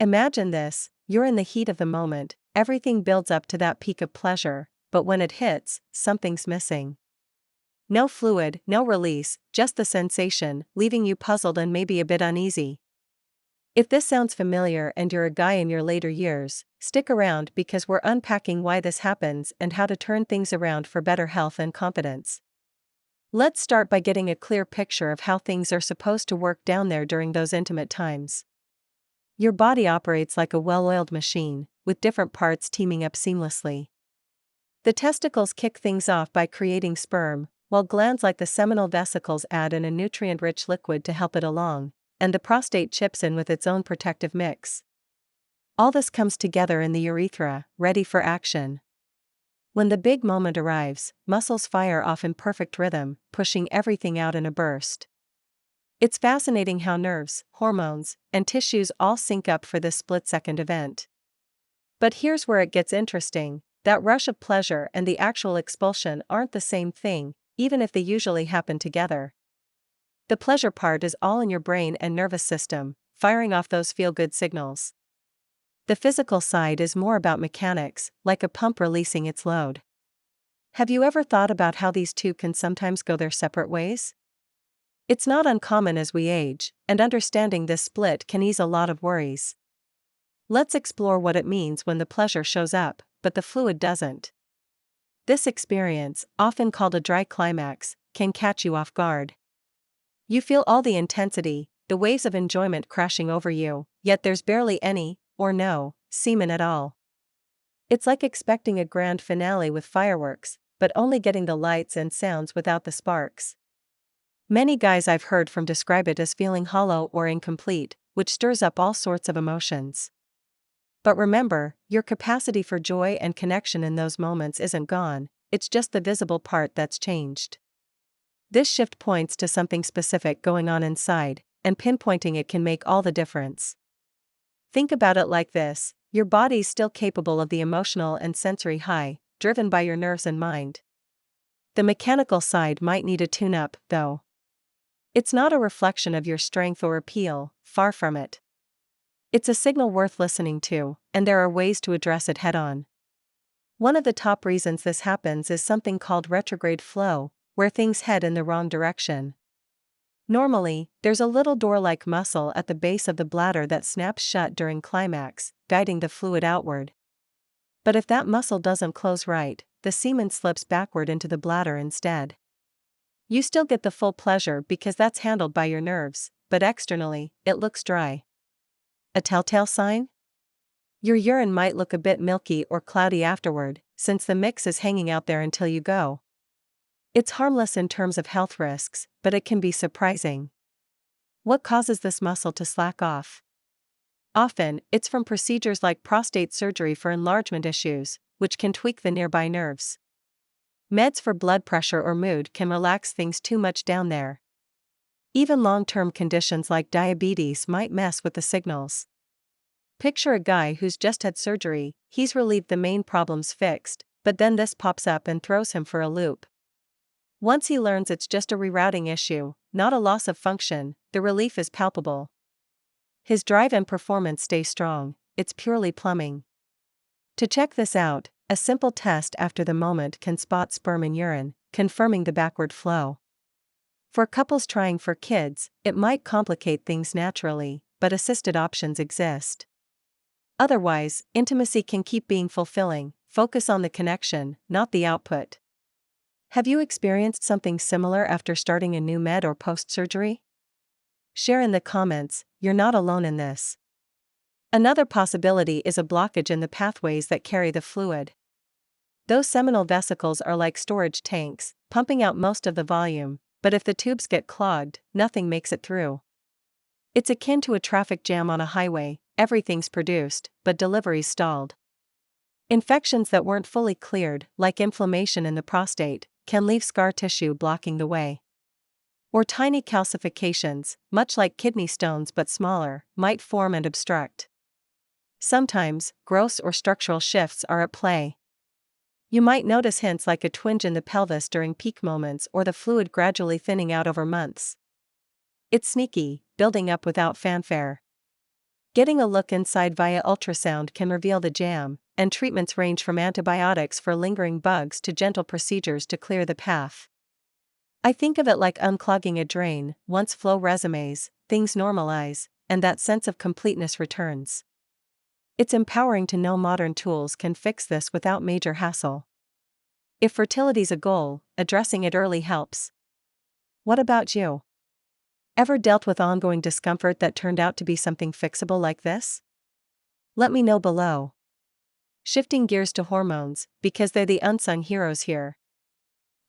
Imagine this: you're in the heat of the moment, everything builds up to that peak of pleasure, but when it hits, something's missing. No fluid, no release, just the sensation, leaving you puzzled and maybe a bit uneasy. If this sounds familiar and you're a guy in your later years, stick around because we're unpacking why this happens and how to turn things around for better health and confidence. Let's start by getting a clear picture of how things are supposed to work down there during those intimate times. Your body operates like a well-oiled machine, with different parts teaming up seamlessly. The testicles kick things off by creating sperm, while glands like the seminal vesicles add in a nutrient-rich liquid to help it along, and the prostate chips in with its own protective mix. All this comes together in the urethra, ready for action. When the big moment arrives, muscles fire off in perfect rhythm, pushing everything out in a burst. It's fascinating how nerves, hormones, and tissues all sync up for this split-second event. But here's where it gets interesting: that rush of pleasure and the actual expulsion aren't the same thing, even if they usually happen together. The pleasure part is all in your brain and nervous system, firing off those feel-good signals. The physical side is more about mechanics, like a pump releasing its load. Have you ever thought about how these two can sometimes go their separate ways? It's not uncommon as we age, and understanding this split can ease a lot of worries. Let's explore what it means when the pleasure shows up, but the fluid doesn't. This experience, often called a dry climax, can catch you off guard. You feel all the intensity, the waves of enjoyment crashing over you, yet there's barely any, or no, semen at all. It's like expecting a grand finale with fireworks, but only getting the lights and sounds without the sparks. Many guys I've heard from describe it as feeling hollow or incomplete, which stirs up all sorts of emotions. But remember, your capacity for joy and connection in those moments isn't gone, it's just the visible part that's changed. This shift points to something specific going on inside, and pinpointing it can make all the difference. Think about it like this: your body's still capable of the emotional and sensory high, driven by your nerves and mind. The mechanical side might need a tune-up, though. It's not a reflection of your strength or appeal, far from it. It's a signal worth listening to, and there are ways to address it head-on. One of the top reasons this happens is something called retrograde flow, where things head in the wrong direction. Normally, there's a little door-like muscle at the base of the bladder that snaps shut during climax, guiding the fluid outward. But if that muscle doesn't close right, the semen slips backward into the bladder instead. You still get the full pleasure because that's handled by your nerves, but externally, it looks dry. A telltale sign? Your urine might look a bit milky or cloudy afterward, since the mix is hanging out there until you go. It's harmless in terms of health risks, but it can be surprising. What causes this muscle to slack off? Often, it's from procedures like prostate surgery for enlargement issues, which can tweak the nearby nerves. Meds for blood pressure or mood can relax things too much down there. Even long-term conditions like diabetes might mess with the signals. Picture a guy who's just had surgery, he's relieved the main problems fixed, but then this pops up and throws him for a loop. Once he learns it's just a rerouting issue, not a loss of function, the relief is palpable. His drive and performance stay strong, it's purely plumbing. To check this out, a simple test after the moment can spot sperm in urine, confirming the backward flow. For couples trying for kids, it might complicate things naturally, but assisted options exist. Otherwise, intimacy can keep being fulfilling, focus on the connection, not the output. Have you experienced something similar after starting a new med or post-surgery? Share in the comments, you're not alone in this. Another possibility is a blockage in the pathways that carry the fluid. Those seminal vesicles are like storage tanks, pumping out most of the volume, but if the tubes get clogged, nothing makes it through. It's akin to a traffic jam on a highway, everything's produced, but delivery's stalled. Infections that weren't fully cleared, like inflammation in the prostate, can leave scar tissue blocking the way. Or tiny calcifications, much like kidney stones but smaller, might form and obstruct. Sometimes, gross or structural shifts are at play. You might notice hints like a twinge in the pelvis during peak moments or the fluid gradually thinning out over months. It's sneaky, building up without fanfare. Getting a look inside via ultrasound can reveal the jam, and treatments range from antibiotics for lingering bugs to gentle procedures to clear the path. I think of it like unclogging a drain. Once flow resumes, things normalize, and that sense of completeness returns. It's empowering to know modern tools can fix this without major hassle. If fertility's a goal, addressing it early helps. What about you? Ever dealt with ongoing discomfort that turned out to be something fixable like this? Let me know below. Shifting gears to hormones, because they're the unsung heroes here.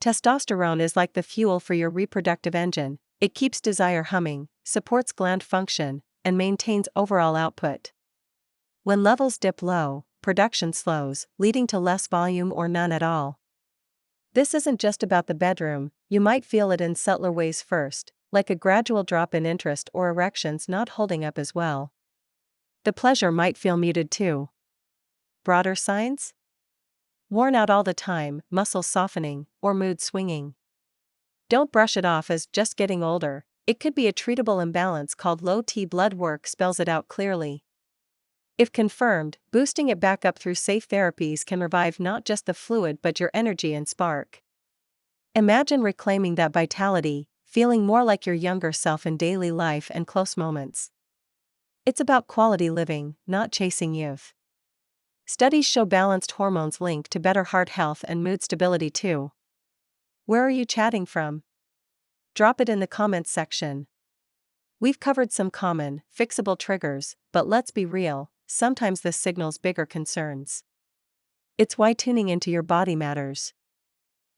Testosterone is like the fuel for your reproductive engine. It keeps desire humming, supports gland function, and maintains overall output. When levels dip low, production slows, leading to less volume or none at all. This isn't just about the bedroom. You might feel it in subtler ways first, like a gradual drop in interest or erections not holding up as well. The pleasure might feel muted too. Broader signs? Worn out all the time, muscles softening, or mood swinging. Don't brush it off as just getting older. It could be a treatable imbalance called low T. Blood work spells it out clearly. If confirmed, boosting it back up through safe therapies can revive not just the fluid but your energy and spark. Imagine reclaiming that vitality, feeling more like your younger self in daily life and close moments. It's about quality living, not chasing youth. Studies show balanced hormones link to better heart health and mood stability too. Where are you chatting from? Drop it in the comments section. We've covered some common, fixable triggers, but let's be real, sometimes this signals bigger concerns. It's why tuning into your body matters.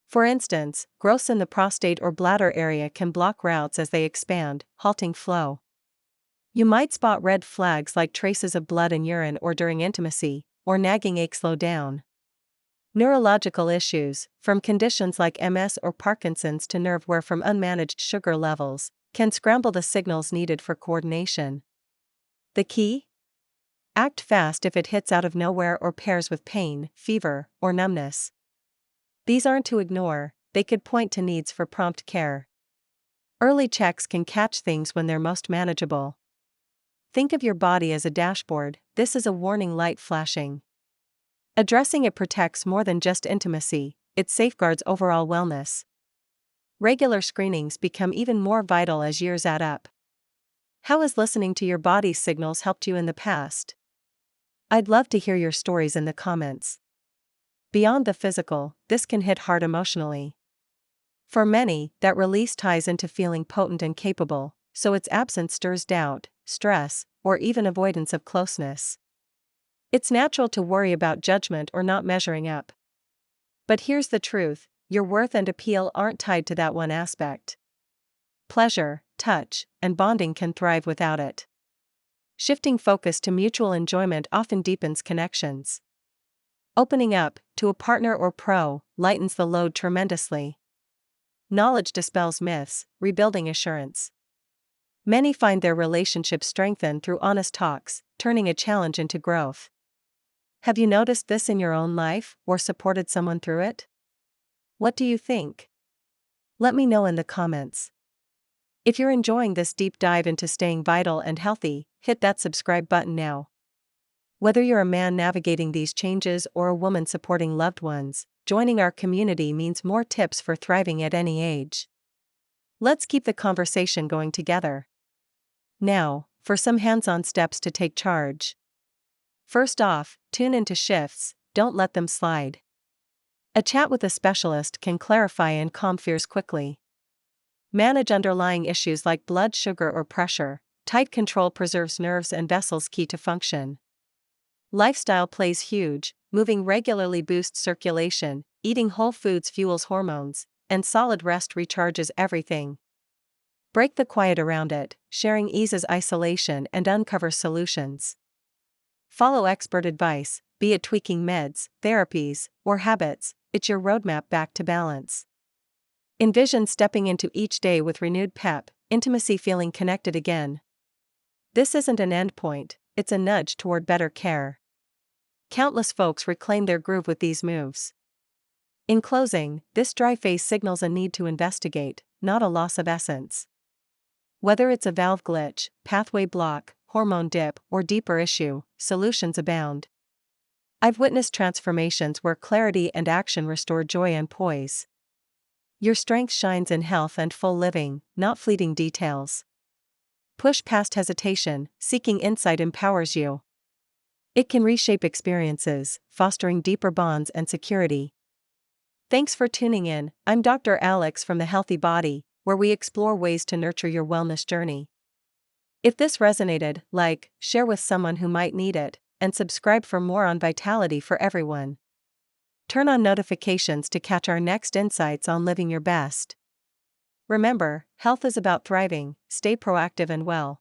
For instance, growths in the prostate or bladder area can block routes as they expand, halting flow. You might spot red flags like traces of blood in urine or during intimacy, or nagging aches slow down. Neurological issues, from conditions like MS or Parkinson's to nerve wear from unmanaged sugar levels, can scramble the signals needed for coordination. The key? Act fast if it hits out of nowhere or pairs with pain, fever, or numbness. These aren't to ignore, they could point to needs for prompt care. Early checks can catch things when they're most manageable. Think of your body as a dashboard. This is a warning light flashing. Addressing it protects more than just intimacy, it safeguards overall wellness. Regular screenings become even more vital as years add up. How has listening to your body's signals helped you in the past? I'd love to hear your stories in the comments. Beyond the physical, this can hit hard emotionally. For many, that release ties into feeling potent and capable, so its absence stirs doubt, stress, or even avoidance of closeness. It's natural to worry about judgment or not measuring up. But here's the truth, your worth and appeal aren't tied to that one aspect. Pleasure, touch, and bonding can thrive without it. Shifting focus to mutual enjoyment often deepens connections. Opening up, to a partner or pro, lightens the load tremendously. Knowledge dispels myths, rebuilding assurance. Many find their relationships strengthened through honest talks, turning a challenge into growth. Have you noticed this in your own life, or supported someone through it? What do you think? Let me know in the comments. If you're enjoying this deep dive into staying vital and healthy, hit that subscribe button now. Whether you're a man navigating these changes or a woman supporting loved ones, joining our community means more tips for thriving at any age. Let's keep the conversation going together. Now, for some hands-on steps to take charge. First off, tune into shifts, don't let them slide. A chat with a specialist can clarify and calm fears quickly. Manage underlying issues like blood sugar or pressure. Tight control preserves nerves and vessels key to function. Lifestyle plays huge, moving regularly boosts circulation, eating whole foods fuels hormones, and solid rest recharges everything. Break the quiet around it, sharing eases isolation and uncovers solutions. Follow expert advice, be it tweaking meds, therapies, or habits, it's your roadmap back to balance. Envision stepping into each day with renewed pep, intimacy feeling connected again. This isn't an endpoint, it's a nudge toward better care. Countless folks reclaim their groove with these moves. In closing, this dry phase signals a need to investigate, not a loss of essence. Whether it's a valve glitch, pathway block, hormone dip, or deeper issue, solutions abound. I've witnessed transformations where clarity and action restore joy and poise. Your strength shines in health and full living, not fleeting details. Push past hesitation, seeking insight empowers you. It can reshape experiences, fostering deeper bonds and security. Thanks for tuning in. I'm Dr. Alex from The Healthy Body, where we explore ways to nurture your wellness journey. If this resonated, like, share with someone who might need it, and subscribe for more on vitality for everyone. Turn on notifications to catch our next insights on living your best. Remember, health is about thriving. Stay proactive and well.